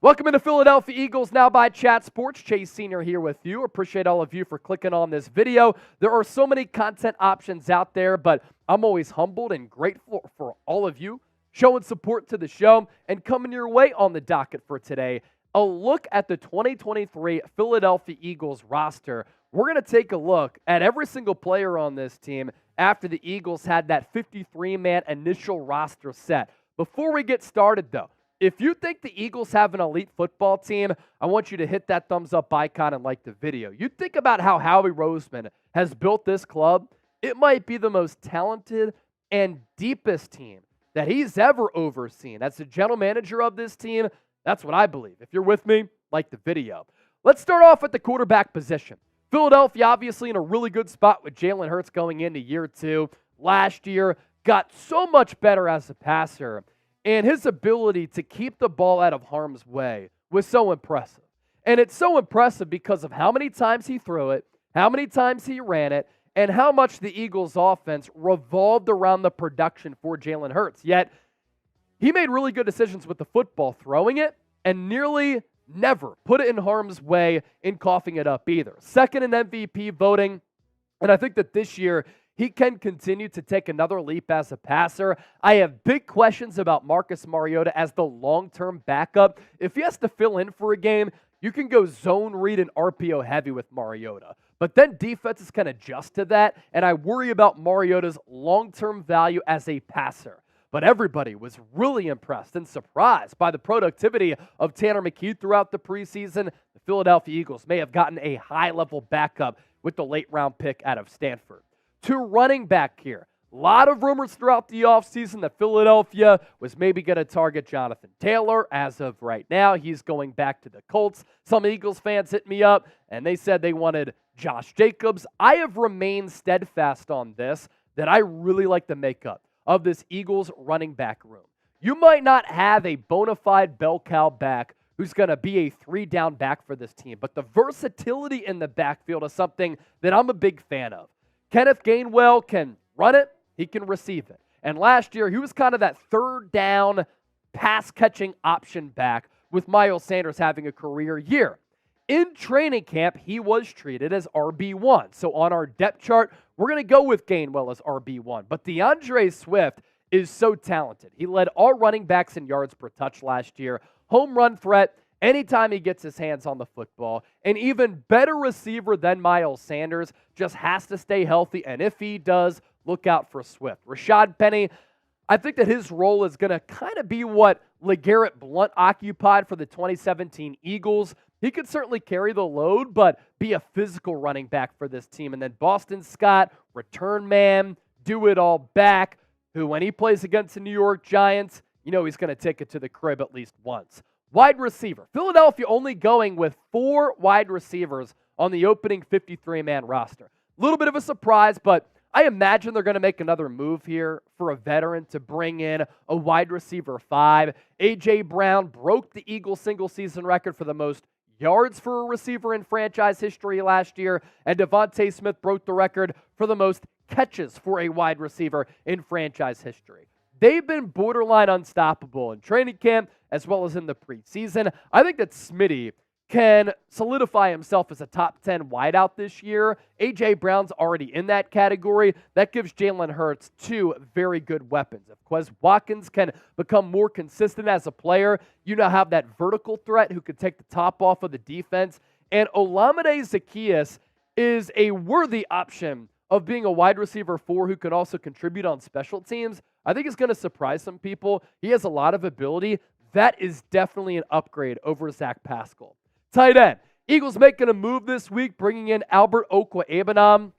Welcome into Philadelphia Eagles Now by Chat Sports. Chase Senior here with you. Appreciate all of you for clicking on this video. There are so many content options out there, but I'm always humbled and grateful for all of you showing support to the show and coming your way on the docket for today. A look at the 2023 Philadelphia Eagles roster. We're going to take a look at every single player on this team after the Eagles had that 53-man initial roster set. Before we get started, though, if you think the Eagles have an elite football team, I want you to hit that thumbs up icon and like the video. You think about how Howie Roseman has built this club, it might be the most talented and deepest team that he's ever overseen. As the general manager of this team, that's what I believe. If you're with me, like the video. Let's start off at the quarterback position. Philadelphia obviously in a really good spot with Jalen Hurts going into year 2. Last year, got so much better as a passer. And his ability to keep the ball out of harm's way was so impressive. And it's so impressive because of how many times he threw it, how many times he ran it, and how much the Eagles' offense revolved around the production for Jalen Hurts. Yet, he made really good decisions with the football, throwing it, and nearly never put it in harm's way in coughing it up either. Second in MVP voting, and I think that this year, he can continue to take another leap as a passer. I have big questions about Marcus Mariota as the long-term backup. If he has to fill in for a game, you can go zone read and RPO heavy with Mariota. But then defenses can adjust to that, and I worry about Mariota's long-term value as a passer. But everybody was really impressed and surprised by the productivity of Tanner McKee throughout the preseason. The Philadelphia Eagles may have gotten a high-level backup with the late-round pick out of Stanford. To running back here. A lot of rumors throughout the offseason that Philadelphia was maybe going to target Jonathan Taylor. As of right now, he's going back to the Colts. Some Eagles fans hit me up, and they said they wanted Josh Jacobs. I have remained steadfast on this, that I really like the makeup of this Eagles running back room. You might not have a bona fide bell cow back who's going to be a 3-down back for this team, but the versatility in the backfield is something that I'm a big fan of. Kenneth Gainwell can run it, he can receive it. And last year, he was kind of that third down pass-catching option back with Miles Sanders having a career year. In training camp, he was treated as RB1. So on our depth chart, we're going to go with Gainwell as RB1. But DeAndre Swift is so talented. He led all running backs in yards per touch last year. Home run threat anytime he gets his hands on the football. An even better receiver than Miles Sanders, just has to stay healthy, and if he does, look out for Swift. Rashaad Penny, I think that his role is going to kind of be what LeGarrette Blount occupied for the 2017 Eagles. He could certainly carry the load, but be a physical running back for this team. And then Boston Scott, return man, do it all back, who when he plays against the New York Giants, you know he's going to take it to the crib at least once. Wide receiver. Philadelphia only going with 4 wide receivers on the opening 53-man roster. A little bit of a surprise, but I imagine they're going to make another move here for a veteran to bring in a wide receiver 5. A.J. Brown broke the Eagles single-season record for the most yards for a receiver in franchise history last year, and DeVonta Smith broke the record for the most catches for a wide receiver in franchise history. They've been borderline unstoppable in training camp as well as in the preseason. I think that Smitty can solidify himself as a top 10 wideout this year. A.J. Brown's already in that category. That gives Jalen Hurts 2 very good weapons. If Quez Watkins can become more consistent as a player, you now have that vertical threat who could take the top off of the defense. And Olamide Zaccheaus is a worthy option of being a wide receiver 4 who can also contribute on special teams. I think it's going to surprise some people. He has a lot of ability. That is definitely an upgrade over Zach Pascal. Tight end. Eagles making a move this week, bringing in Albert Okwuegbunam.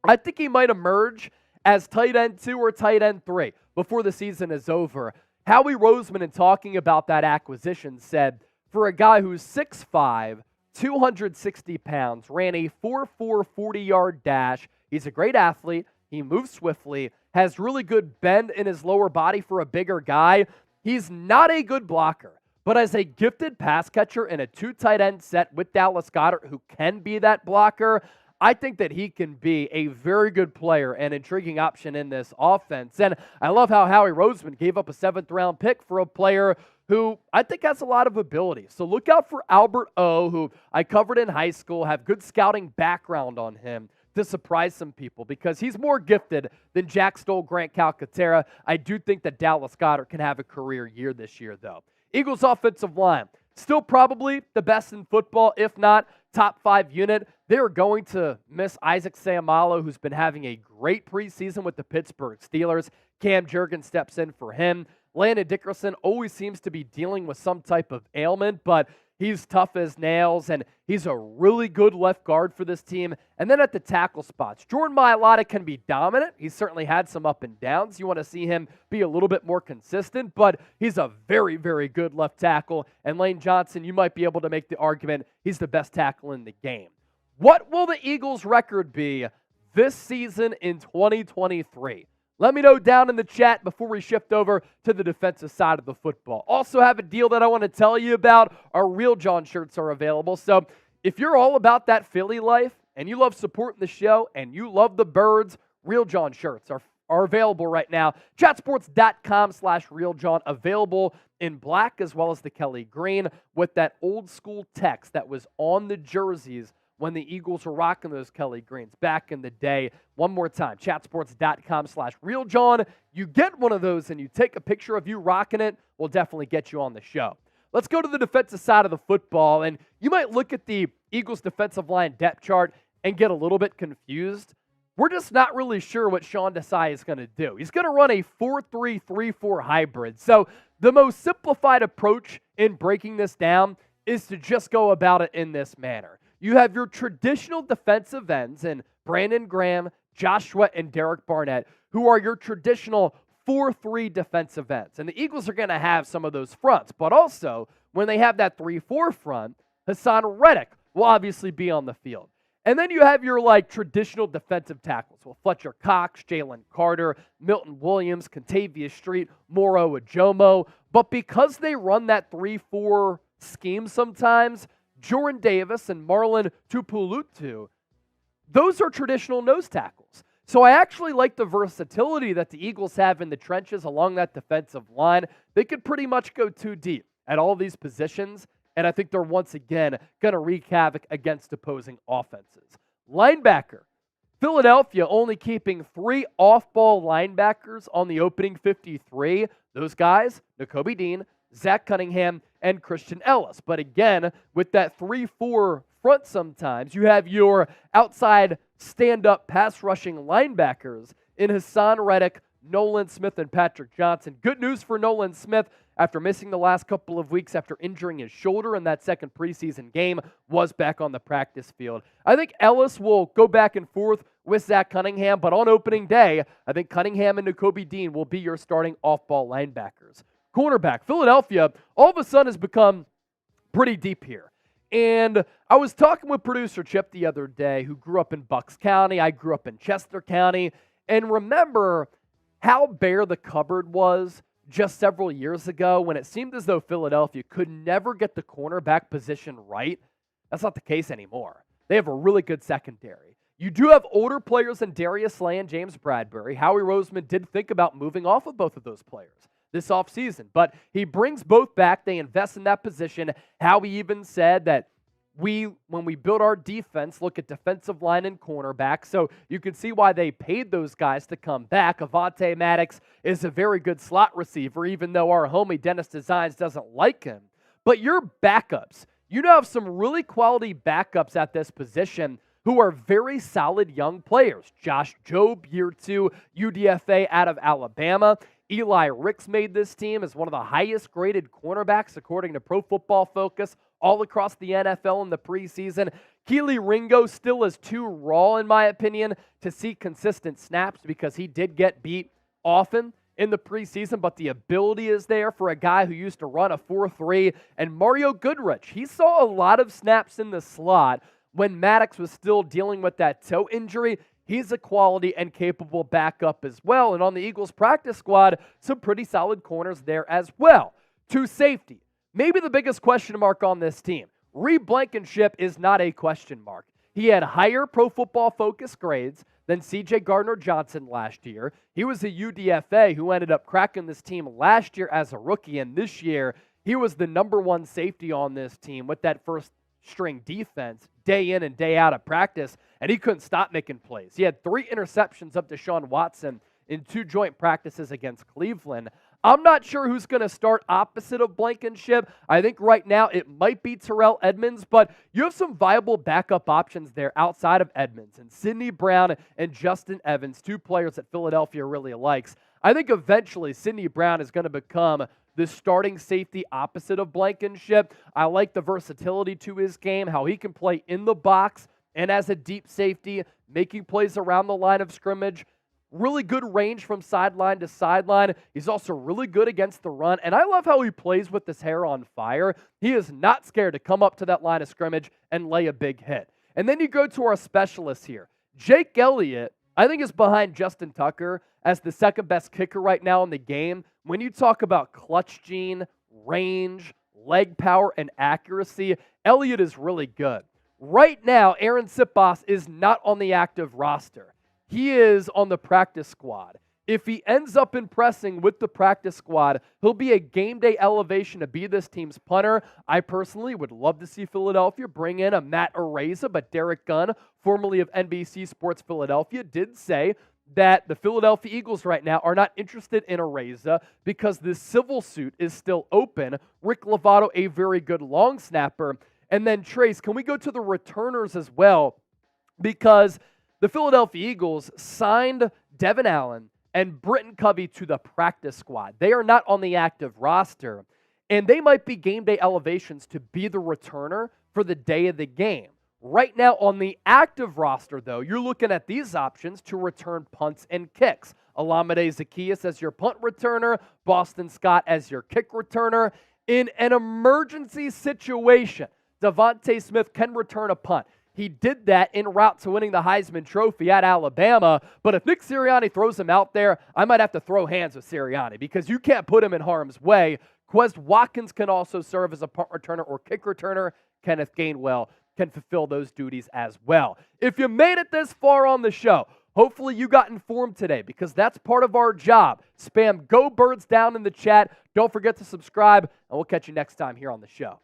I think he might emerge as tight end 2 or tight end 3 before the season is over. Howie Roseman, in talking about that acquisition, said, for a guy who's 6'5", 260 pounds, ran a 4.4 40-yard dash, he's a great athlete, he moves swiftly, has really good bend in his lower body for a bigger guy. He's not a good blocker, but as a gifted pass catcher in a 2 tight end set with Dallas Goedert, who can be that blocker, I think that he can be a very good player and intriguing option in this offense. And I love how Howie Roseman gave up a 7th-round pick for a player who I think has a lot of ability. So look out for Albert O, who I covered in high school, have good scouting background on him to surprise some people because he's more gifted than Jack Stoll, Grant Calcaterra. I do think that Dallas Goedert can have a career year this year, though. Eagles offensive line, still probably the best in football, if not top 5 unit. They're going to miss Isaac Seumalo, who's been having a great preseason with the Pittsburgh Steelers. Cam Jurgens steps in for him. Landon Dickerson always seems to be dealing with some type of ailment, but he's tough as nails, and he's a really good left guard for this team. And then at the tackle spots, Jordan Mailata can be dominant. He's certainly had some up and downs. You want to see him be a little bit more consistent, but he's a very, very good left tackle. And Lane Johnson, you might be able to make the argument he's the best tackle in the game. What will the Eagles' record be this season in 2023? Let me know down in the chat before we shift over to the defensive side of the football. Also have a deal that I want to tell you about. Our Real John shirts are available. So if you're all about that Philly life and you love supporting the show and you love the birds, Real John shirts are available right now. Chatsports.com/RealJohn, available in black as well as the Kelly green with that old school text that was on the jerseys when the Eagles were rocking those Kelly greens back in the day. One more time, chatsports.com/RealJohn. You get one of those and you take a picture of you rocking it, we'll definitely get you on the show. Let's go to the defensive side of the football, and you might look at the Eagles defensive line depth chart and get a little bit confused. We're just not really sure what Sean Desai is going to do. He's going to run a 4-3-3-4 hybrid. So the most simplified approach in breaking this down is to just go about it in this manner. You have your traditional defensive ends in Brandon Graham, Joshua, and Derek Barnett, who are your traditional 4-3 defensive ends. And the Eagles are going to have some of those fronts. But also, when they have that 3-4 front, Haason Reddick will obviously be on the field. And then you have your traditional defensive tackles. Well, Fletcher Cox, Jalen Carter, Milton Williams, Contavious Street, Moro Ajomo. But because they run that 3-4 scheme sometimes, Jordan Davis and Marlon Tupulutu, those are traditional nose tackles. So I actually like the versatility that the Eagles have in the trenches along that defensive line. They could pretty much go too deep at all these positions, and I think they're once again going to wreak havoc against opposing offenses. Linebacker, Philadelphia only keeping 3 off-ball linebackers on the opening 53. Those guys, Nakobe Dean, Zach Cunningham, and Christian Ellis. But again, with that 3-4 front sometimes, you have your outside stand-up pass rushing linebackers in Haason Reddick, Nolan Smith, and Patrick Johnson. Good news for Nolan Smith after missing the last couple of weeks after injuring his shoulder in that second preseason game, was back on the practice field. I think Ellis will go back and forth with Zach Cunningham, but on opening day, I think Cunningham and Nakobe Dean will be your starting off-ball linebackers. Cornerback, Philadelphia, all of a sudden has become pretty deep here. And I was talking with producer Chip the other day, who grew up in Bucks County. I grew up in Chester County. And remember how bare the cupboard was just several years ago when it seemed as though Philadelphia could never get the cornerback position right. That's not the case anymore. They have a really good secondary. You do have older players in Darius Slay and James Bradbury. Howie Roseman did think about moving off of both of those players this offseason, but he brings both back. They invest in that position. Howie even said that when we build our defense, look at defensive line and cornerback. So you can see why they paid those guys to come back. Avonte Maddox is a very good slot receiver, even though our homie Dennis Designs doesn't like him. But your backups, you have some really quality backups at this position who are very solid young players. Josh Jobe, year 2 UDFA out of Alabama. Eli Ricks made this team as one of the highest graded cornerbacks according to Pro Football Focus all across the NFL in the preseason. Keely Ringo still is too raw, in my opinion, to see consistent snaps because he did get beat often in the preseason, but the ability is there for a guy who used to run a 4-3. And Mario Goodrich, he saw a lot of snaps in the slot when Maddox was still dealing with that toe injury. He's a quality and capable backup as well. And on the Eagles practice squad, some pretty solid corners there as well. To safety, maybe the biggest question mark on this team. Reed Blankenship is not a question mark. He had higher Pro Football Focus grades than C.J. Gardner-Johnson last year. He was a UDFA who ended up cracking this team last year as a rookie, and this year he was the number one safety on this team with that first string defense day in and day out of practice, and he couldn't stop making plays. He had 3 interceptions up to Deshaun Watson in 2 joint practices against Cleveland. I'm not sure who's going to start opposite of Blankenship. I think right now it might be Terrell Edmunds, but you have some viable backup options there outside of Edmunds, and Sidney Brown and Justin Evans, 2 players that Philadelphia really likes. I think eventually Sidney Brown is going to become the starting safety opposite of Blankenship. I like the versatility to his game, how he can play in the box and as a deep safety, making plays around the line of scrimmage. Really good range from sideline to sideline. He's also really good against the run, and I love how he plays with his hair on fire. He is not scared to come up to that line of scrimmage and lay a big hit. And then you go to our specialists here. Jake Elliott, I think, is behind Justin Tucker as the second best kicker right now in the game. When you talk about clutch gene, range, leg power, and accuracy, Elliott is really good. Right now, Aaron Sipos is not on the active roster. He is on the practice squad. If he ends up impressing with the practice squad, he'll be a game day elevation to be this team's punter. I personally would love to see Philadelphia bring in a Matt Araiza, but Derek Gunn, formerly of NBC Sports Philadelphia, did say that the Philadelphia Eagles right now are not interested in Araiza because the civil suit is still open. Rick Lovato, a very good long snapper. And then, Trace, can we go to the returners as well? Because the Philadelphia Eagles signed Devin Allen and Britton Covey to the practice squad. They are not on the active roster, and they might be game day elevations to be the returner for the day of the game. Right now on the active roster, though, you're looking at these options to return punts and kicks. Olamide Zaccheaus as your punt returner, Boston Scott as your kick returner. In an emergency situation, DeVonta Smith can return a punt. He did that en route to winning the Heisman Trophy at Alabama, but if Nick Sirianni throws him out there, I might have to throw hands with Sirianni because you can't put him in harm's way. Quez Watkins can also serve as a punt returner or kick returner. Kenneth Gainwell can fulfill those duties as well. If you made it this far on the show, hopefully you got informed today because that's part of our job. Spam Go Birds down in the chat. Don't forget to subscribe, and we'll catch you next time here on the show.